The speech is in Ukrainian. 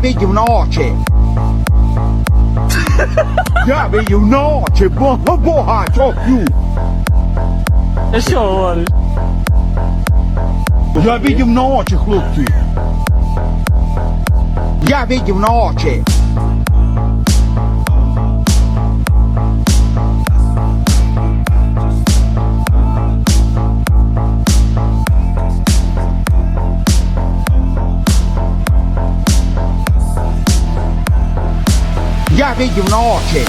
видів на очі. Я видів на очі, багатьох п'ю. Ти що говориш? Я видів на очі, хлопці. Я видів на очі. Я видів на очі.